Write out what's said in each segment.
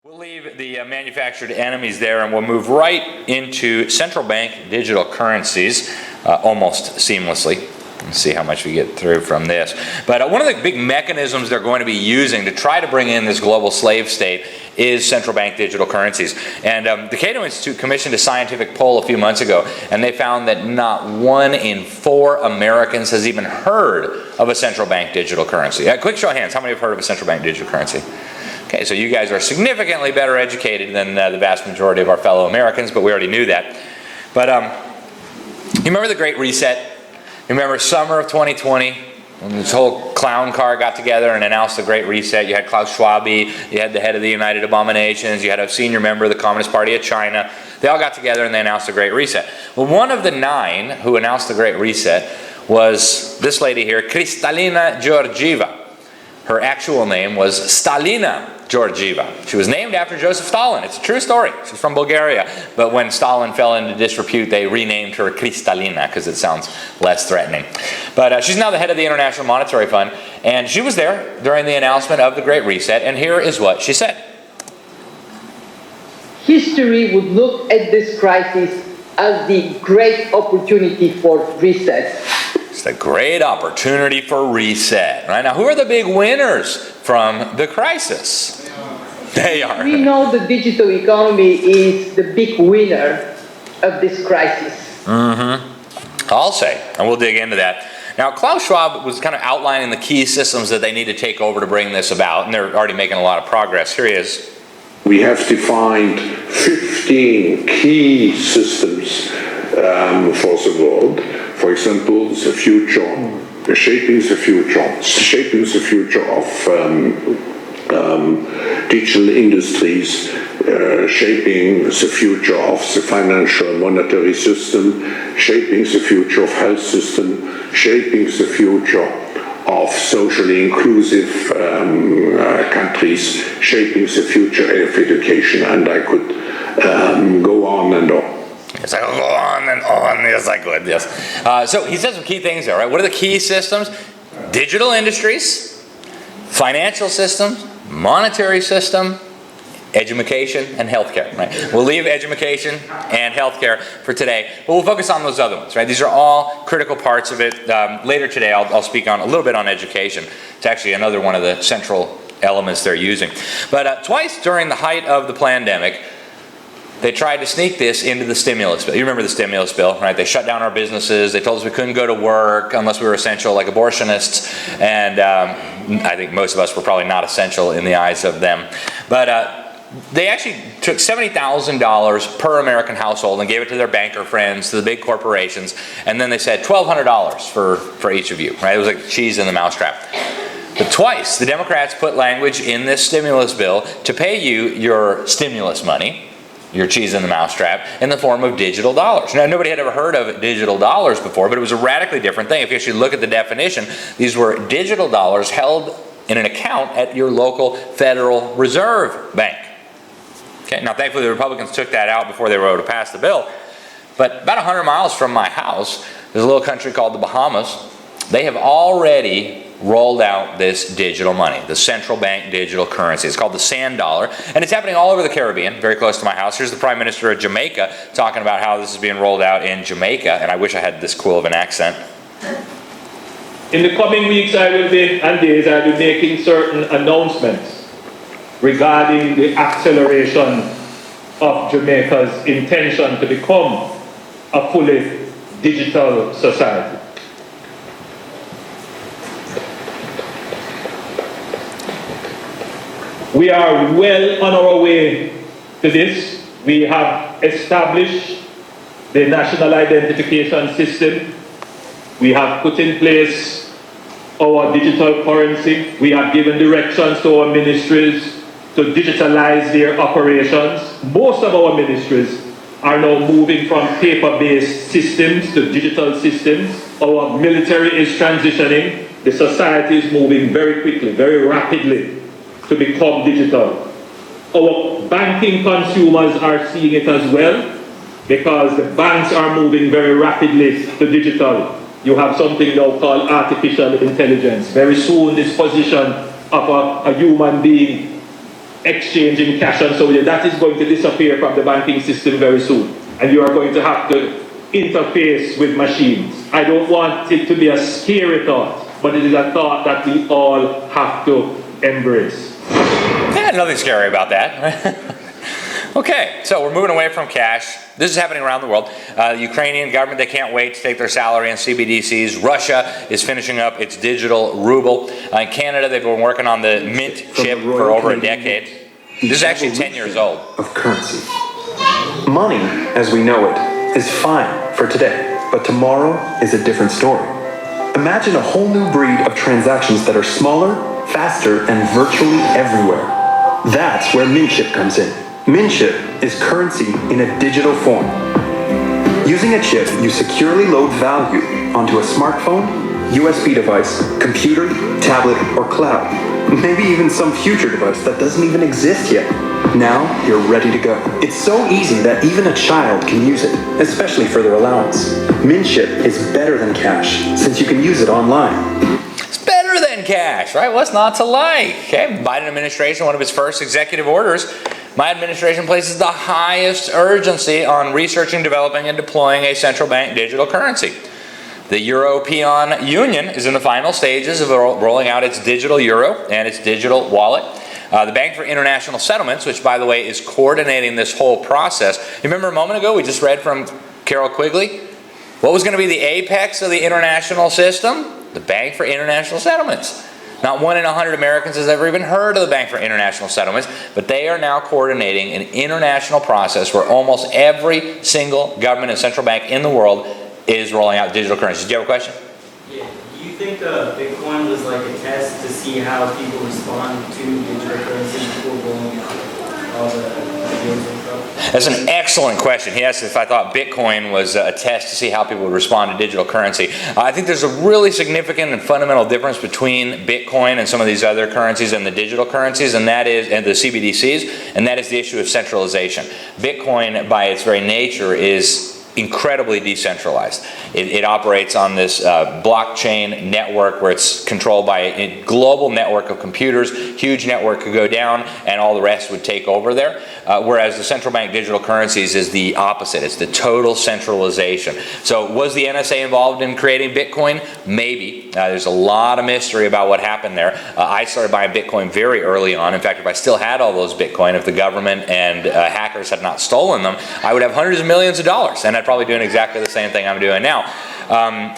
We'll leave the manufactured enemies there and we'll move right into central bank digital currencies almost seamlessly. Let's see how much we get through from this. But one of the big mechanisms they're going to be using to try to bring in this global slave state is central bank digital currencies. And the Cato Institute commissioned a scientific poll a few months ago, and they found that not 1 in 4 Americans has even heard of a central bank digital currency. Quick show of hands, how many have heard of a central bank digital currency? Okay, so you guys are significantly better educated than the vast majority of our fellow Americans, but we already knew that. But you remember the Great Reset? You remember summer of 2020, when this whole clown car got together and announced the Great Reset? You had Klaus Schwab, you had the head of the United Abominations, you had a senior member of the Communist Party of China. They all got together and they announced the Great Reset. Well, one of the 9 who announced the Great Reset was this lady here, Kristalina Georgieva. Her actual name was Stalina Georgieva. She was named after Joseph Stalin. It's a true story. She's from Bulgaria. But when Stalin fell into disrepute, they renamed her Kristalina because it sounds less threatening. But she's now the head of the International Monetary Fund. And she was there during the announcement of the Great Reset. And here is what she said. History would look at this crisis as the great opportunity for reset. It's the great opportunity for reset. Right? Now, who are the big winners from the crisis? They are. We know the digital economy is the big winner of this crisis. I'll say, and we'll dig into that. Now, Klaus Schwab was kind of outlining the key systems that they need to take over to bring this about, and they're already making a lot of progress. Here he is. We have defined 15 key systems for the world. For example, the future, shaping the future of digital industries, shaping the future of the financial monetary system, shaping the future of health system, shaping the future of socially inclusive countries, shaping the future of education, and I could go on and on. Yes, I go on and on. Yes, I could. Yes. So he says some key things there, right? What are the key systems? Digital industries, financial systems, monetary system, education, and healthcare. Right? We'll leave education and healthcare for today, but we'll focus on those other ones. Right? These are all critical parts of it. Later today, I'll speak on a little bit on education. It's actually another one of the central elements they're using. But twice during the height of the pandemic, they tried to sneak this into the stimulus bill. You remember the stimulus bill, right? They shut down our businesses. They told us we couldn't go to work unless we were essential, like abortionists. And I think most of us were probably not essential in the eyes of them. But they actually took $70,000 per American household and gave it to their banker friends, to the big corporations. And then they said $1,200 for each of you, right? It was like cheese in the mousetrap. But twice, the Democrats put language in this stimulus bill to pay you your stimulus money, your cheese in the mousetrap, in the form of digital dollars. Now, nobody had ever heard of digital dollars before, but it was a radically different thing. If you actually look at the definition, these were digital dollars held in an account at your local Federal Reserve Bank. Okay, now thankfully the Republicans took that out before they were able to pass the bill. But about 100 miles from my house, there's a little country called the Bahamas. They have already rolled out this digital money, the central bank digital currency. It's called the sand dollar, and it's happening all over the Caribbean, very close to my house. Here's the Prime Minister of Jamaica talking about how this is being rolled out in Jamaica, and I wish I had this cool of an accent. In the coming weeks and days, I'll be making certain announcements regarding the acceleration of Jamaica's intention to become a fully digital society. We are well on our way to this. We have established the national identification system. We have put in place our digital currency. We have given directions to our ministries to digitalize their operations. Most of our ministries are now moving from paper-based systems to digital systems. Our military is transitioning. The society is moving very quickly, very rapidly to become digital. Our banking consumers are seeing it as well, because the banks are moving very rapidly to digital. You have something now called artificial intelligence. Very soon this position of a human being exchanging cash and so on, that is going to disappear from the banking system very soon. And you are going to have to interface with machines. I don't want it to be a scary thought, but it is a thought that we all have to embrace. Yeah, nothing scary about that. Okay, so we're moving away from cash. This is happening around the world. The Ukrainian government, they can't wait to take their salary in CBDCs. Russia is finishing up its digital ruble. In Canada, they've been working on the mint chip for over a decade. This is actually 10 years old. Of currency. Money, as we know it, is fine for today, but tomorrow is a different story. Imagine a whole new breed of transactions that are smaller, faster, and virtually everywhere. That's where Mintchip comes in. Mintchip is currency in a digital form. Using a chip, you securely load value onto a smartphone, USB device, computer, tablet, or cloud. Maybe even some future device that doesn't even exist yet. Now you're ready to go. It's so easy that even a child can use it, especially for their allowance. Mintchip is better than cash, since you can use it online. It's better than cash, right? What's not to like? Okay, Biden administration, one of its first executive orders, my administration places the highest urgency on researching, developing, and deploying a central bank digital currency. The European Union is in the final stages of rolling out its digital euro and its digital wallet. The Bank for International Settlements, which, by the way, is coordinating this whole process. You remember a moment ago we just read from Carol Quigley? What was going to be the apex of the international system? The Bank for International Settlements. Not 1 in 100 Americans has ever even heard of the Bank for International Settlements, but they are now coordinating an international process where almost every single government and central bank in the world is rolling out digital currencies. Do you have a question? Yeah. Do you think Bitcoin was like a test to see how people respond to digital currency before rolling out all the ideas and stuff? That's an excellent question. He asked if I thought Bitcoin was a test to see how people would respond to digital currency. I think there's a really significant and fundamental difference between Bitcoin and some of these other currencies and the digital currencies, and that is, and the CBDCs, and that is the issue of centralization. Bitcoin, by its very nature, is incredibly decentralized. It operates on this blockchain network where it's controlled by a global network of computers. Huge network could go down and all the rest would take over there. Whereas the central bank digital currencies is the opposite. It's the total centralization. So was the NSA involved in creating Bitcoin? Maybe. There's a lot of mystery about what happened there. I started buying Bitcoin very early on. In fact, if I still had all those Bitcoin, if the government and hackers had not stolen them, I would have hundreds of millions of dollars. And I'd probably doing exactly the same thing I'm doing now.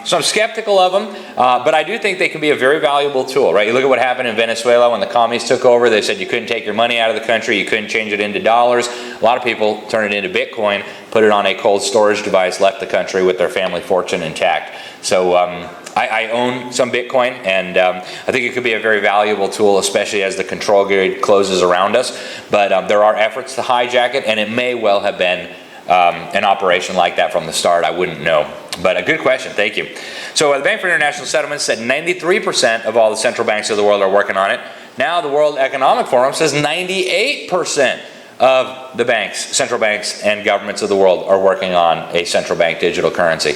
So I'm skeptical of them, but I do think they can be a very valuable tool, right? You look at what happened in Venezuela when the commies took over. They said you couldn't take your money out of the country, you couldn't change it into dollars. A lot of people turned it into Bitcoin, put it on a cold storage device, left the country with their family fortune intact. So I own some Bitcoin, and I think it could be a very valuable tool, especially as the control grid closes around us. But there are efforts to hijack it, and it may well have been an operation like that from the start. I wouldn't know. But a good question. Thank you. So the Bank for International Settlements said 93% of all the central banks of the world are working on it. Now the World Economic Forum says 98% of the banks, central banks and governments of the world are working on a central bank digital currency.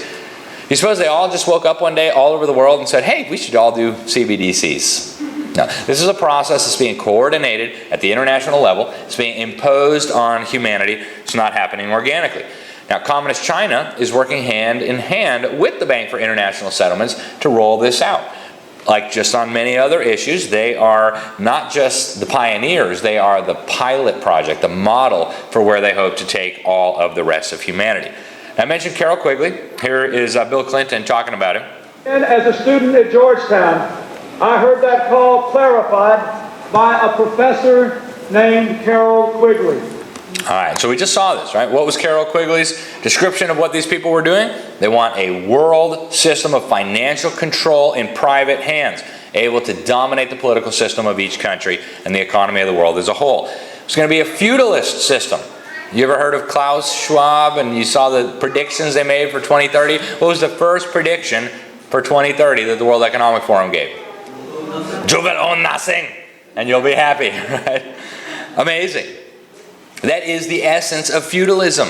You suppose they all just woke up one day all over the world and said, hey, we should all do CBDCs? No, this is a process that's being coordinated at the international level. It's being imposed on humanity. It's not happening organically. Now, Communist China is working hand in hand with the Bank for International Settlements to roll this out. Like just on many other issues, they are not just the pioneers, they are the pilot project, the model for where they hope to take all of the rest of humanity. I mentioned Carol Quigley. Here is Bill Clinton talking about it. And as a student at Georgetown, I heard that call clarified by a professor named Carol Quigley. All right, so we just saw this, right? What was Carol Quigley's description of what these people were doing? They want a world system of financial control in private hands, able to dominate the political system of each country and the economy of the world as a whole. It's going to be a feudalist system. You ever heard of Klaus Schwab and you saw the predictions they made for 2030? What was the first prediction for 2030 that the World Economic Forum gave? You will own nothing and you'll be happy, right? Amazing. That is the essence of feudalism,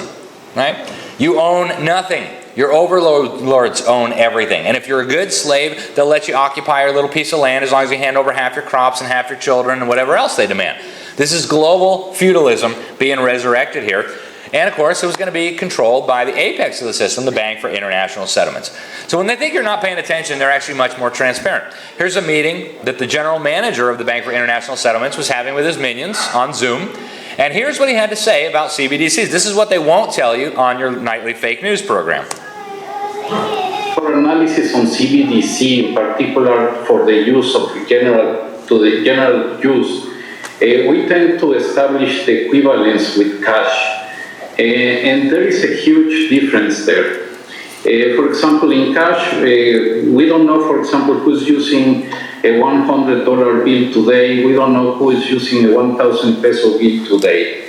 right? You own nothing. Your overlords own everything. And if you're a good slave, they'll let you occupy your little piece of land as long as you hand over half your crops and half your children and whatever else they demand. This is global feudalism being resurrected here. And of course, it was going to be controlled by the apex of the system, the Bank for International Settlements. So when they think you're not paying attention, they're actually much more transparent. Here's a meeting that the general manager of the Bank for International Settlements was having with his minions on Zoom. And here's what he had to say about CBDCs. This is what they won't tell you on your nightly fake news program. For analysis on CBDC, in particular for the use of the general use, we tend to establish the equivalence with cash. And there is a huge difference there. For example, in cash, we don't know, for example, who's using a $100 bill today. We don't know who is using a 1,000 peso bill today.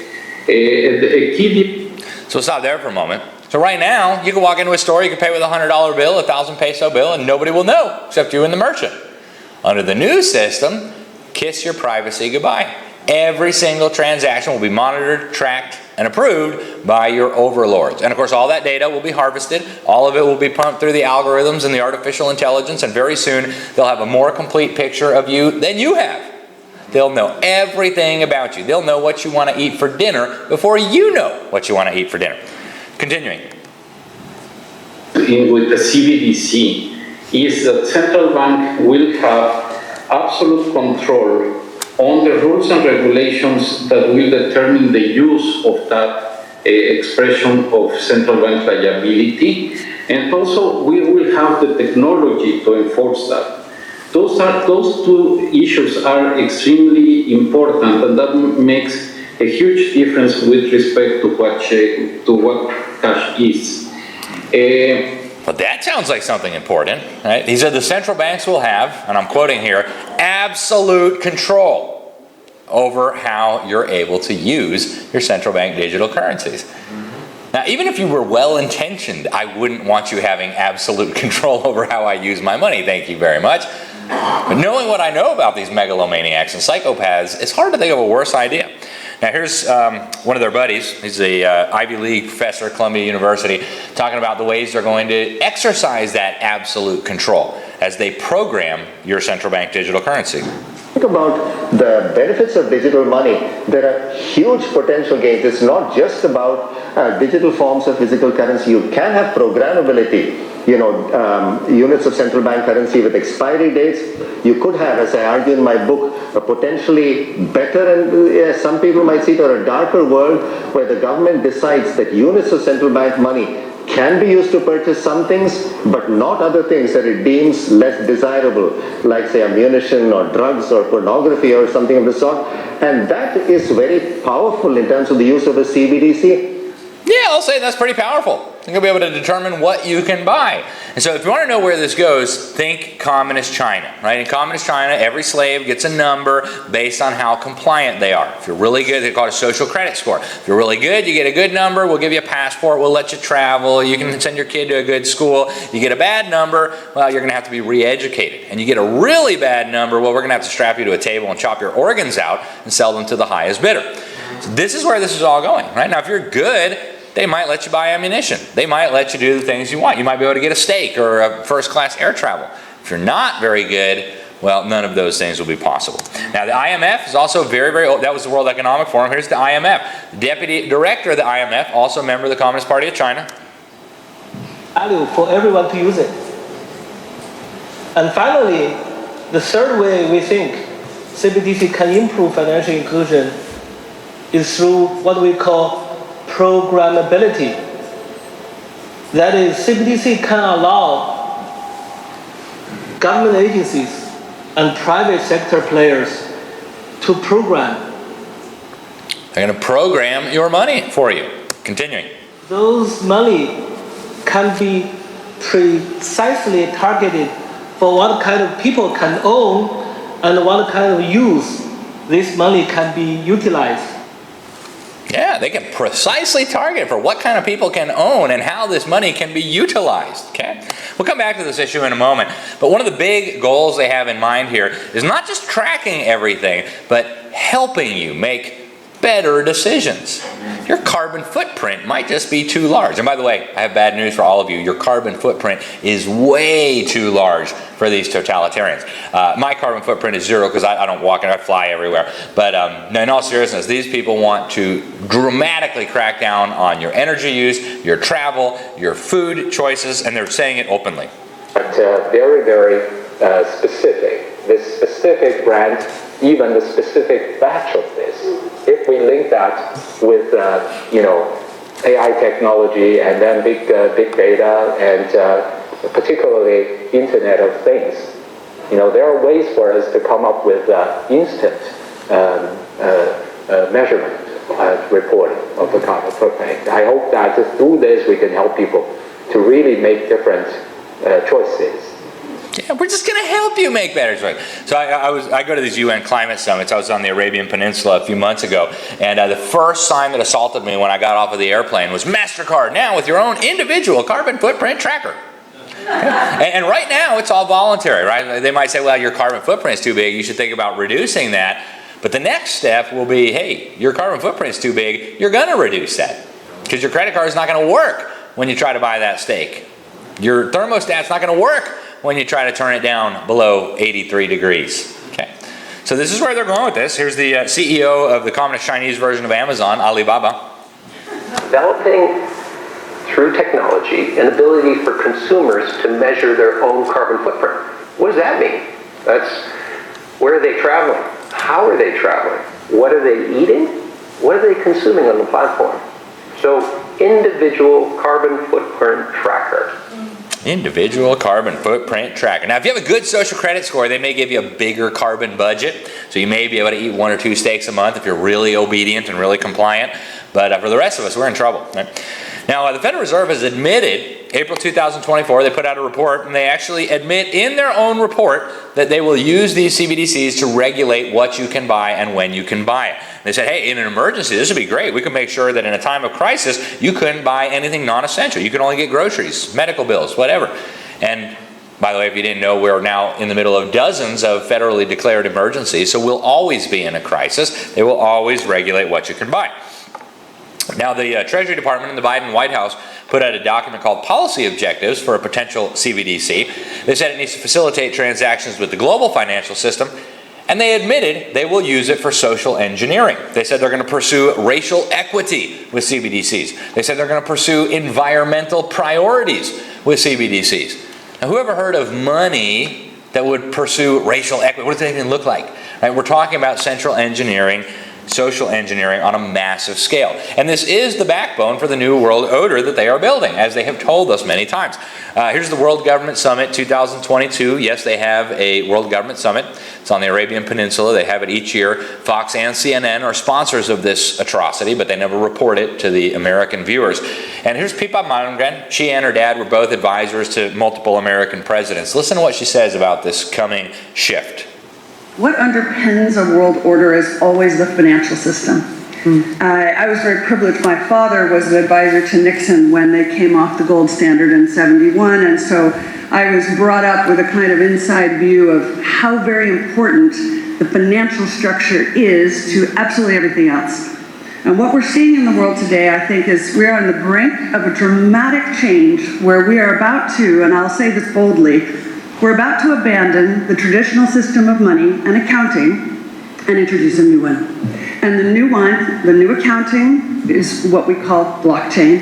So stop there for a moment. So right now, you can walk into a store, you can pay with a $100 bill, a 1,000 peso bill, and nobody will know except you and the merchant. Under the new system, kiss your privacy goodbye. Every single transaction will be monitored, tracked, and approved by your overlords. And of course, all that data will be harvested. All of it will be pumped through the algorithms and the artificial intelligence, and very soon they'll have a more complete picture of you than you have. They'll know everything about you. They'll know what you want to eat for dinner before you know what you want to eat for dinner. Continuing. With the CBDC is that central bank will have absolute control on the rules and regulations that will determine the use of that expression of central bank liability, and also we will have the technology to enforce that. Those two issues are extremely important, and that makes a huge difference with respect to what cash is. Well, that sounds like something important, right? He said the central banks will have, and I'm quoting here, absolute control over how you're able to use your central bank digital currencies. Now, even if you were well-intentioned, I wouldn't want you having absolute control over how I use my money. Thank you very much. But knowing what I know about these megalomaniacs and psychopaths, it's hard to think of a worse idea. Now here's one of their buddies. He's a Ivy League professor at Columbia University talking about the ways they're going to exercise that absolute control as they program your central bank digital currency. Think about the benefits of digital money. There are huge potential gains. It's not just about digital forms of physical currency. You can have programmability. Units of central bank currency with expiry dates. You could have, as I argue in my book, a potentially better and some people might see it, or a darker world where the government decides that units of central bank money can be used to purchase some things, but not other things that it deems less desirable, like say ammunition or drugs or pornography or something of the sort. And that is very powerful in terms of the use of a CBDC. Yeah, I'll say that's pretty powerful. You're going to be able to determine what you can buy. And so if you want to know where this goes, think communist China, right? In communist China, every slave gets a number based on how compliant they are. If you're really good, they call it a social credit score. If you're really good, you get a good number, we'll give you a passport, we'll let you travel, you can send your kid to a good school. You get a bad number, well, you're going to have to be re-educated. And you get a really bad number, well, we're going to have to strap you to a table and chop your organs out and sell them to the highest bidder. So this is where this is all going, right? Now, if you're good, they might let you buy ammunition. They might let you do the things you want. You might be able to get a steak or a first-class air travel. If you're not very good, well, none of those things will be possible. Now, the IMF is also very, very old. That was the World Economic Forum. Here's the IMF. The deputy director of the IMF, also a member of the Communist Party of China. Value for everyone to use it. And finally, the third way we think CBDC can improve financial inclusion is through what we call programmability. That is, CBDC can allow government agencies and private sector players to program. They're going to program your money for you. Continuing. Those money can be precisely targeted for what kind of people can own and what kind of use this money can be utilized. Yeah, they can precisely target for what kind of people can own and how this money can be utilized, okay? We'll come back to this issue in a moment, but one of the big goals they have in mind here is not just tracking everything, but helping you make better decisions. Your carbon footprint might just be too large. And by the way, I have bad news for all of you. Your carbon footprint is way too large for these totalitarians. My carbon footprint is 0 because I don't walk and I fly everywhere. But in all seriousness, these people want to dramatically crack down on your energy use, your travel, your food choices, and they're saying it openly. But very, very specific. This specific brand, even the specific batch of this. If we link that with, AI technology and then big data and particularly Internet of Things, there are ways for us to come up with instant measurement reporting of the carbon footprint. I hope that through this we can help people to really make different choices. Yeah, we're just going to help you make better choices. So I go to these UN climate summits. I was on the Arabian Peninsula a few months ago, and the first sign that assaulted me when I got off of the airplane was MasterCard now with your own individual carbon footprint tracker. And right now it's all voluntary, right? They might say, well, your carbon footprint is too big. You should think about reducing that. But the next step will be, hey, your carbon footprint is too big. You're going to reduce that because your credit card is not going to work when you try to buy that steak. Your thermostat's not going to work when you try to turn it down below 83 degrees. Okay, so this is where they're going with this. Here's the CEO of the Communist Chinese version of Amazon, Alibaba. Developing through technology an ability for consumers to measure their own carbon footprint. What does that mean? That's where are they traveling? How are they traveling? What are they eating? What are they consuming on the platform? So individual carbon footprint tracker. Individual carbon footprint tracker. Now, if you have a good social credit score, they may give you a bigger carbon budget. So you may be able to eat 1 or 2 steaks a month if you're really obedient and really compliant. But for the rest of us, we're in trouble. Right? Now, the Federal Reserve has admitted, April 2024, they put out a report, and they actually admit in their own report that they will use these CBDCs to regulate what you can buy and when you can buy it. They said, hey, in an emergency, this would be great. We can make sure that in a time of crisis, you couldn't buy anything non-essential. You could only get groceries, medical bills, whatever. And by the way, if you didn't know, we're now in the middle of dozens of federally declared emergencies, so we'll always be in a crisis. They will always regulate what you can buy. Now, the Treasury Department and the Biden White House put out a document called Policy Objectives for a potential CBDC. They said it needs to facilitate transactions with the global financial system, and they admitted they will use it for social engineering. They said they're going to pursue racial equity with CBDCs. They said they're going to pursue environmental priorities with CBDCs. Now, who ever heard of money that would pursue racial equity? What does that even look like? Right? We're talking about central engineering, social engineering on a massive scale. And this is the backbone for the new world order that they are building, as they have told us many times. Here's the World Government Summit 2022. Yes, they have a World Government Summit. It's on the Arabian Peninsula. They have it each year. Fox and CNN are sponsors of this atrocity, but they never report it to the American viewers. And here's Pippa Malmgren. She and her dad were both advisors to multiple American presidents. Listen to what she says about this coming shift. What underpins a world order is always the financial system. I was very privileged. My father was an advisor to Nixon when they came off the gold standard in '71, and so I was brought up with a kind of inside view of how very important the financial structure is to absolutely everything else. And what we're seeing in the world today, I think, is we're on the brink of a dramatic change where we are about to, and I'll say this boldly, we're about to abandon the traditional system of money and accounting and introduce a new one. And the new one, the new accounting, is what we call blockchain.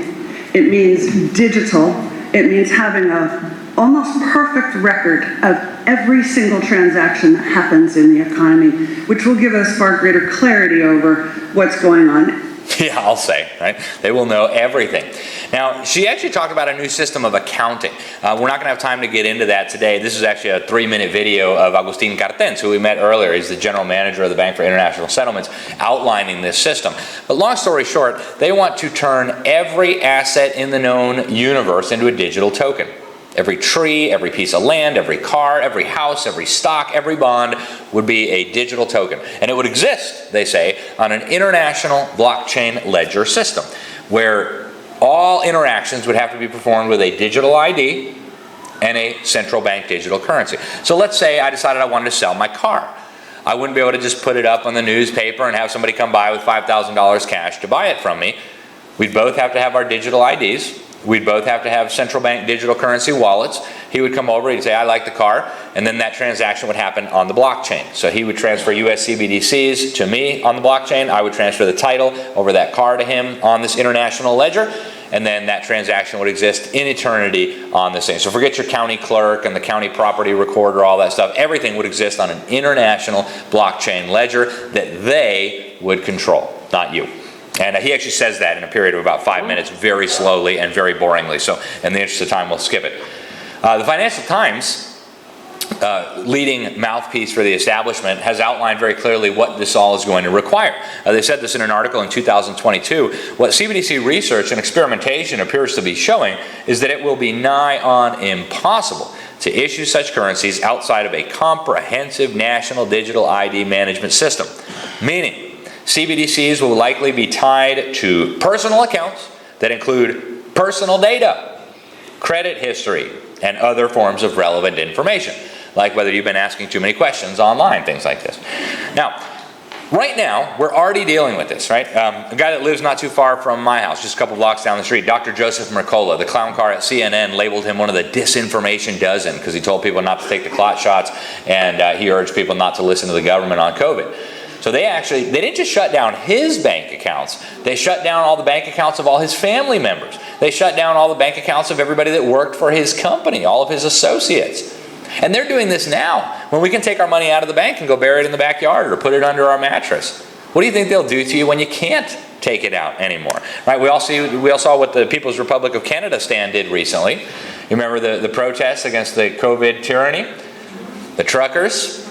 It means digital. It means having a almost perfect record of every single transaction that happens in the economy, which will give us far greater clarity over what's going on. Yeah, I'll say, right? They will know everything. Now, she actually talked about a new system of accounting. We're not going to have time to get into that today. This is actually a 3-minute video of Agustin Cartens, who we met earlier. He's the general manager of the Bank for International Settlements, outlining this system. But long story short, they want to turn every asset in the known universe into a digital token. Every tree, every piece of land, every car, every house, every stock, every bond would be a digital token. And it would exist, they say, on an international blockchain ledger system, where all interactions would have to be performed with a digital ID and a central bank digital currency. So let's say I decided I wanted to sell my car. I wouldn't be able to just put it up on the newspaper and have somebody come by with $5,000 cash to buy it from me. We'd both have to have our digital IDs. We'd both have to have central bank digital currency wallets. He would come over, he'd say, I like the car, and then that transaction would happen on the blockchain. So he would transfer US CBDCs to me on the blockchain. I would transfer the title over that car to him on this international ledger, and then that transaction would exist in eternity on the same. So forget your county clerk and the county property recorder, all that stuff. Everything would exist on an international blockchain ledger that they would control, not you. And he actually says that in a period of about 5 minutes, very slowly and very boringly. So in the interest of time, we'll skip it. The Financial Times, leading mouthpiece for the establishment, has outlined very clearly what this all is going to require. They said this in an article in 2022. What CBDC research and experimentation appears to be showing is that it will be nigh on impossible to issue such currencies outside of a comprehensive national digital ID management system. Meaning, CBDCs will likely be tied to personal accounts that include personal data, credit history, and other forms of relevant information, like whether you've been asking too many questions online, things like this. Now, right now, we're already dealing with this, right? A guy that lives not too far from my house, just a couple blocks down the street, Dr. Joseph Mercola, the clown car at CNN, labeled him one of the disinformation dozen because he told people not to take the clot shots, and he urged people not to listen to the government on COVID. So they didn't just shut down his bank accounts, they shut down all the bank accounts of all his family members. They shut down all the bank accounts of everybody that worked for his company, all of his associates. And they're doing this now, when we can take our money out of the bank and go bury it in the backyard or put it under our mattress. What do you think they'll do to you when you can't take it out anymore? Right? We all saw what the People's Republic of Canada stand did recently. You remember the protests against the COVID tyranny? The truckers.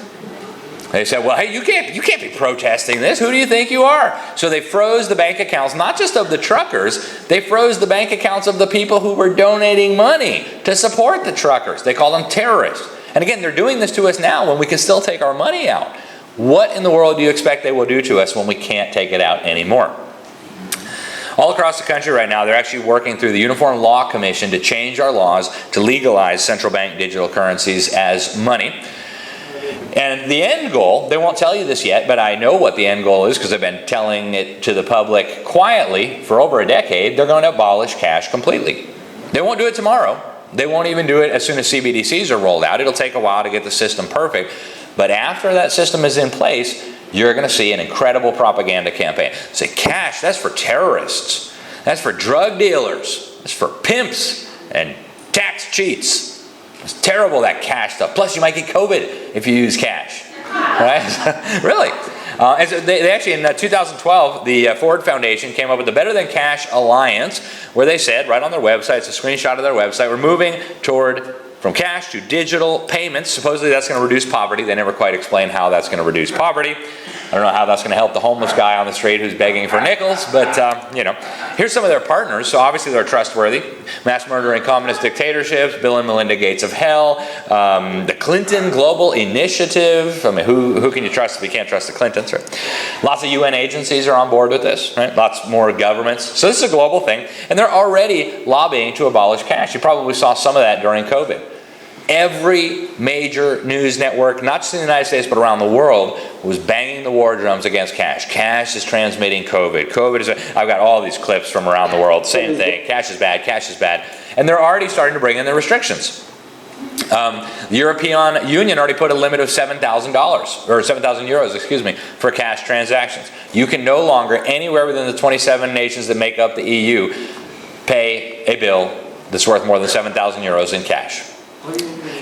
They said, well, hey, you can't be protesting this. Who do you think you are? So they froze the bank accounts, not just of the truckers, they froze the bank accounts of the people who were donating money to support the truckers. They call them terrorists. And again, they're doing this to us now when we can still take our money out. What in the world do you expect they will do to us when we can't take it out anymore? All across the country right now, they're actually working through the Uniform Law Commission to change our laws to legalize central bank digital currencies as money. And the end goal, they won't tell you this yet, but I know what the end goal is because I've been telling it to the public quietly for over a decade. They're going to abolish cash completely. They won't do it tomorrow. They won't even do it as soon as CBDCs are rolled out. It'll take a while to get the system perfect. But after that system is in place, you're going to see an incredible propaganda campaign. Say, cash, that's for terrorists. That's for drug dealers. That's for pimps and tax cheats. It's terrible, that cash stuff. Plus, you might get COVID if you use cash. Right? Really. And so they actually, in 2012, the Ford Foundation came up with the Better Than Cash Alliance, where they said, right on their website, it's a screenshot of their website, we're moving from cash to digital payments. Supposedly that's going to reduce poverty. They never quite explain how that's going to reduce poverty. I don't know how that's going to help the homeless guy on the street who's begging for nickels, but here's some of their partners. So obviously they're trustworthy. Mass murdering communist dictatorships, Bill and Melinda Gates of Hell, the Clinton Global Initiative. I mean, who can you trust if you can't trust the Clintons, right? Lots of UN agencies are on board with this, right? Lots more governments. So this is a global thing, and they're already lobbying to abolish cash. You probably saw some of that during COVID. Every major news network, not just in the United States, but around the world, was banging the war drums against cash. Cash is transmitting COVID. I've got all these clips from around the world. Same thing. Cash is bad. Cash is bad. And they're already starting to bring in the restrictions. The European Union already put a limit of $7,000, or 7,000 euros, excuse me, for cash transactions. You can no longer, anywhere within the 27 nations that make up the EU, pay a bill that's worth more than 7,000 euros in cash.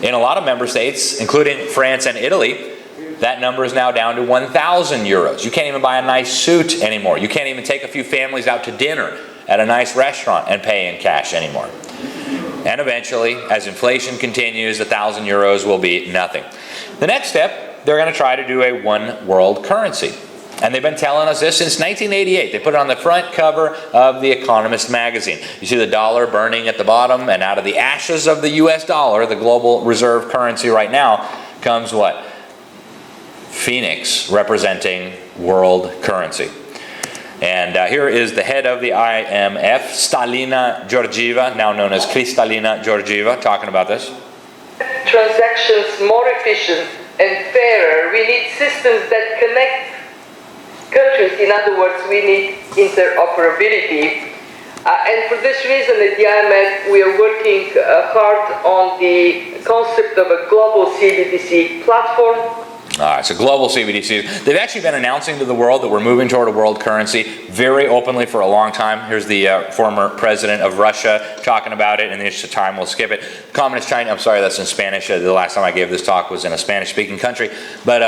In a lot of member states, including France and Italy, that number is now down to 1,000 euros. You can't even buy a nice suit anymore. You can't even take a few families out to dinner at a nice restaurant and pay in cash anymore. And eventually, as inflation continues, 1,000 euros will be nothing. The next step, they're going to try to do a one world currency. And they've been telling us this since 1988. They put it on the front cover of The Economist magazine. You see the dollar burning at the bottom, and out of the ashes of the US dollar, the global reserve currency right now, comes what? Phoenix, representing world currency. And here is the head of the IMF, Stalina Georgieva, now known as Kristalina Georgieva, talking about this. Transactions more efficient and fairer, we need systems systems that connect countries. In other words, we need interoperability. And for this reason, at the IMF, we are working hard on the concept of a global CBDC platform. So global CBDCs. They've actually been announcing to the world that we're moving toward a world currency very openly for a long time. Here's the former president of Russia talking about it. In the interest of time, we'll skip it. Communist China, I'm sorry, that's in Spanish. The last time I gave this talk was in a Spanish-speaking country. But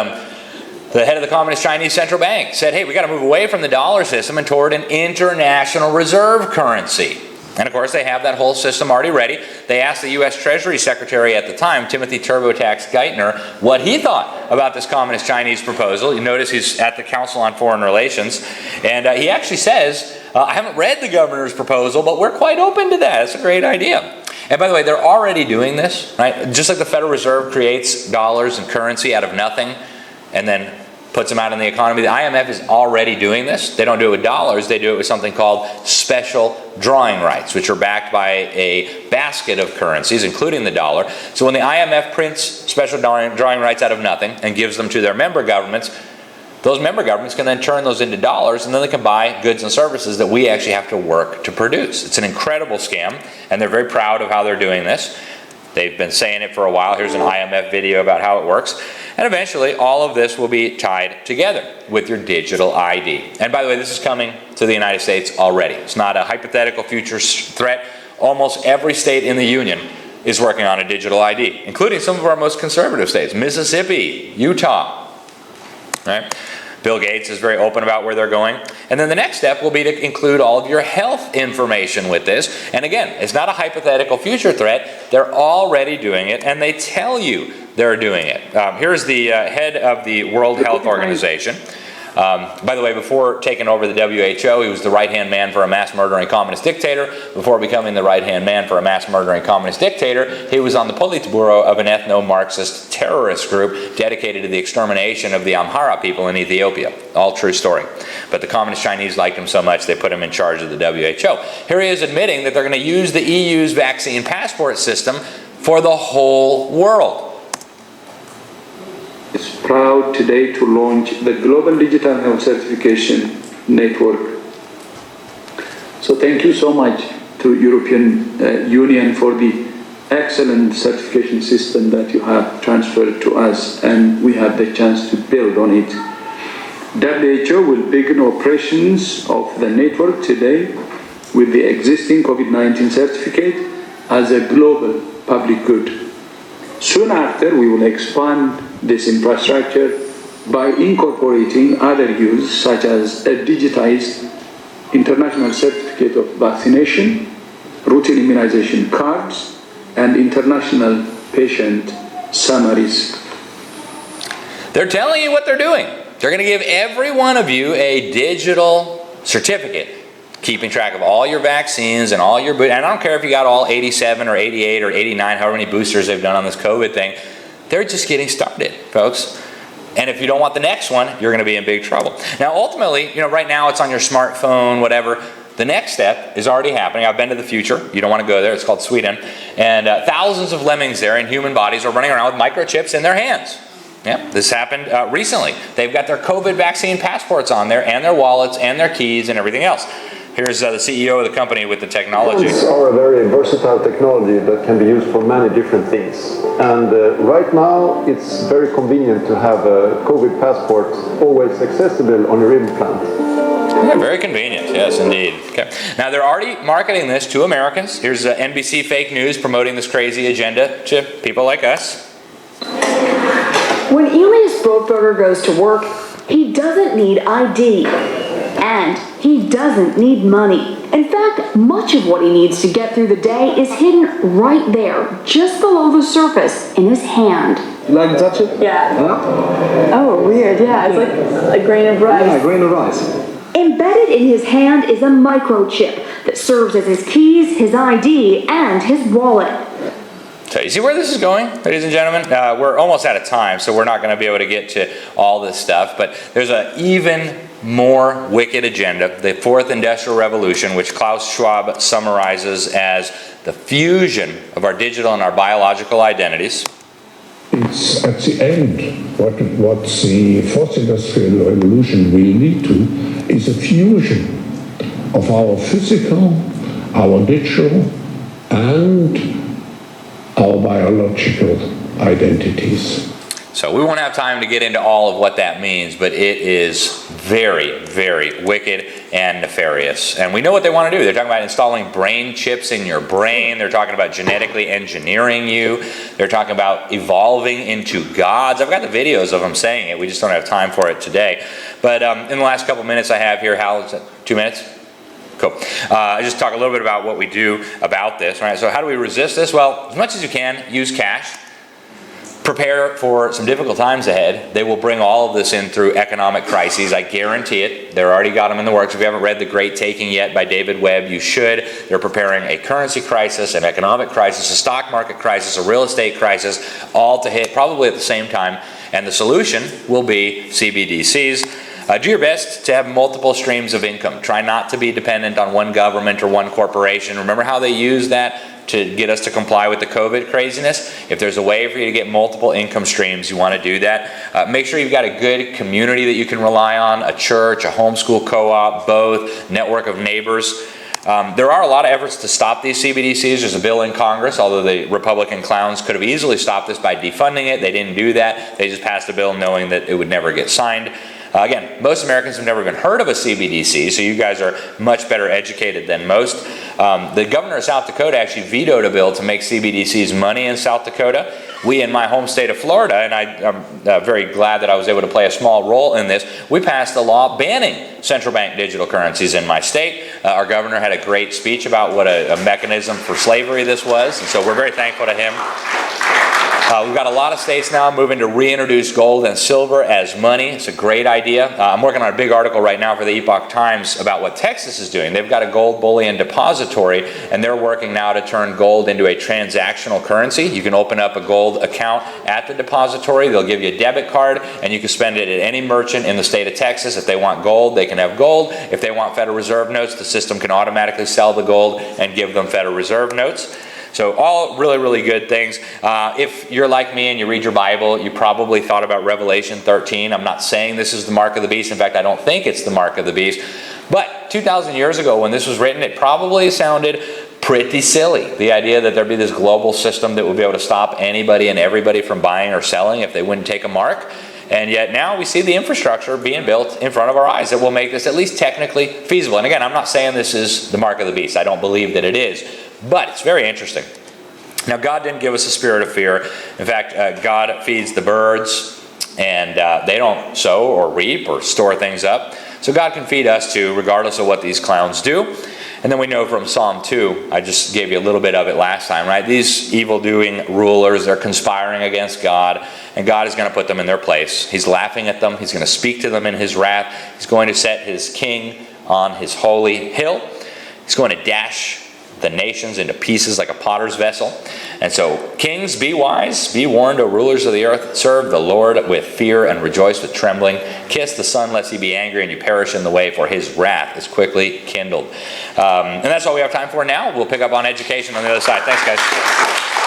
the head of the Communist Chinese Central Bank said, hey, we got to move away from the dollar system and toward an international reserve currency. And of course, they have that whole system already ready. They asked the U.S. Treasury Secretary at the time, Timothy TurboTax Geithner, what he thought about this Communist Chinese proposal. You notice he's at the Council on Foreign Relations. And he actually says, I haven't read the governor's proposal, but we're quite open to that. It's a great idea. And by the way, they're already doing this, right? Just like the Federal Reserve creates dollars and currency out of nothing and then puts them out in the economy. The IMF is already doing this. They don't do it with dollars. They do it with something called special drawing rights, which are backed by a basket of currencies, including the dollar. So when the IMF prints special drawing rights out of nothing and gives them to their member governments, those member governments can then turn those into dollars, and then they can buy goods and services that we actually have to work to produce. It's an incredible scam, and they're very proud of how they're doing this. They've been saying it for a while. Here's an IMF video about how it works. And eventually, all of this will be tied together with your digital ID. And by the way, this is coming to the United States already. It's not a hypothetical future threat. Almost every state in the union is working on a digital ID, including some of our most conservative states, Mississippi, Utah. Right? Bill Gates is very open about where they're going. And then the next step will be to include all of your health information with this. And again, it's not a hypothetical future threat. They're already doing it, and they tell you they're doing it. Here's the head of the World Health Organization. By the way, before taking over the WHO, he was the right-hand man for a mass-murdering communist dictator. Before becoming the right-hand man for a mass-murdering communist dictator, he was on the Politburo of an ethno-Marxist terrorist group dedicated to the extermination of the Amhara people in Ethiopia. All true story. But the Communist Chinese liked him so much, they put him in charge of the WHO. Here he is admitting that they're going to use the EU's vaccine passport system for the whole world. Is proud today to launch the Global Digital Health Certification Network. So thank you so much to European Union for the excellent certification system that you have transferred to us, and we had the chance to build on it. WHO will begin operations of the network today with the existing COVID-19 certificate as a global public good. Soon after, we will expand this infrastructure by incorporating other use such as a digitized international certificate of vaccination, routine immunization cards, and international patient summaries. They're telling you what they're doing. They're going to give every one of you a digital certificate, keeping track of all your vaccines and all your and I don't care if you got all 87 or 88 or 89, however many boosters they've done on this COVID thing. They're just getting started, folks. And if you don't want the next one, you're going to be in big trouble. Now, ultimately, right now it's on your smartphone, whatever. The next step is already happening. I've been to the future. You don't want to go there. It's called Sweden. And thousands of lemmings there in human bodies are running around with microchips in their hands. Yeah, this happened recently. They've got their COVID vaccine passports on there, and their wallets, and their keys, and everything else. Here's the CEO of the company with the technology. Drones are a very versatile technology that can be used for many different things. And right now, it's very convenient to have a COVID passport always accessible on your implant. Yeah, very convenient. Yes, indeed. Okay. Now, they're already marketing this to Americans. Here's NBC Fake News promoting this crazy agenda to people like us. When Elias Brotberger goes to work, he doesn't need ID. And he doesn't need money. In fact, much of what he needs to get through the day is hidden right there, just below the surface, in his hand. You like to touch it? Yeah. Huh? Oh, weird. Yeah, it's like a grain of rice. Yeah, a grain of rice. Embedded in his hand is a microchip that serves as his keys, his ID, and his wallet. So you see where this is going, ladies and gentlemen? We're almost out of time, so we're not going to be able to get to all this stuff. But there's an even more wicked agenda, the Fourth Industrial Revolution, which Klaus Schwab summarizes as the fusion of our digital and our biological identities. it's at the end, what the fourth industrial revolution will lead to is a fusion of our physical, our digital, and our biological identities. So we won't have time to get into all of what that means, but it is very, very wicked and nefarious. And we know what they want to do. They're talking about installing brain chips in your brain. They're talking about genetically engineering you. They're talking about evolving into gods. I've got the videos of them saying it. We just don't have time for it today. But in the last couple minutes I have here, Hal, is that 2 minutes? Cool. I just talk a little bit about what we do about this. Right? So how do we resist this? Well, as much as you can, use cash. Prepare for some difficult times ahead. They will bring all of this in through economic crises. I guarantee it. They've already got them in the works. If you haven't read The Great Taking yet by David Webb, you should. They're preparing a currency crisis, an economic crisis, a stock market crisis, a real estate crisis, all to hit probably at the same time. And the solution will be CBDCs. Do your best to have multiple streams of income. Try not to be dependent on one government or one corporation. Remember how they use that to get us to comply with the COVID craziness? If there's a way for you to get multiple income streams, you want to do that. Make sure you've got a good community that you can rely on, a church, a homeschool co-op, both, network of neighbors. There are a lot of efforts to stop these CBDCs. There's a bill in Congress, although the Republican clowns could have easily stopped this by defunding it. They didn't do that. They just passed a bill knowing that it would never get signed. Again, most Americans have never even heard of a CBDC, so you guys are much better educated than most. The governor of South Dakota actually vetoed a bill to make CBDCs money in South Dakota. We, in my home state of Florida, and I'm very glad that I was able to play a small role in this, we passed a law banning central bank digital currencies in my state. Our governor had a great speech about what a mechanism for slavery this was, and so we're very thankful to him. We've got a lot of states now moving to reintroduce gold and silver as money. It's a great idea. I'm working on a big article right now for the Epoch Times about what Texas is doing. They've got a gold bullion depository, and they're working now to turn gold into a transactional currency. You can open up a gold account at the depository. They'll give you a debit card, and you can spend it at any merchant in the state of Texas. If they want gold, they can have gold. If they want Federal Reserve notes, the system can automatically sell the gold and give them Federal Reserve notes. So all really, really good things. If you're like me and you read your Bible, you probably thought about Revelation 13. I'm not saying this is the mark of the beast. In fact, I don't think it's the mark of the beast. But 2,000 years ago when this was written, it probably sounded pretty silly. The idea that there'd be this global system that would be able to stop anybody and everybody from buying or selling if they wouldn't take a mark. And yet now we see the infrastructure being built in front of our eyes that will make this at least technically feasible. And again, I'm not saying this is the mark of the beast. I don't believe that it is. But it's very interesting. Now, God didn't give us a spirit of fear. In fact, God feeds the birds, and they don't sow or reap or store things up. So God can feed us too, regardless of what these clowns do. And then we know from Psalm 2, I just gave you a little bit of it last time, right? These evil-doing rulers, they're conspiring against God, and God is going to put them in their place. He's laughing at them. He's going to speak to them in his wrath. He's going to set his king on his holy hill. He's going to dash the nations into pieces like a potter's vessel. And so, kings, be wise, be warned, O rulers of the earth, serve the Lord with fear and rejoice with trembling. Kiss the Son, lest he be angry and you perish in the way, for his wrath is quickly kindled. And that's all we have time for now. We'll pick up on education on the other side. Thanks, guys.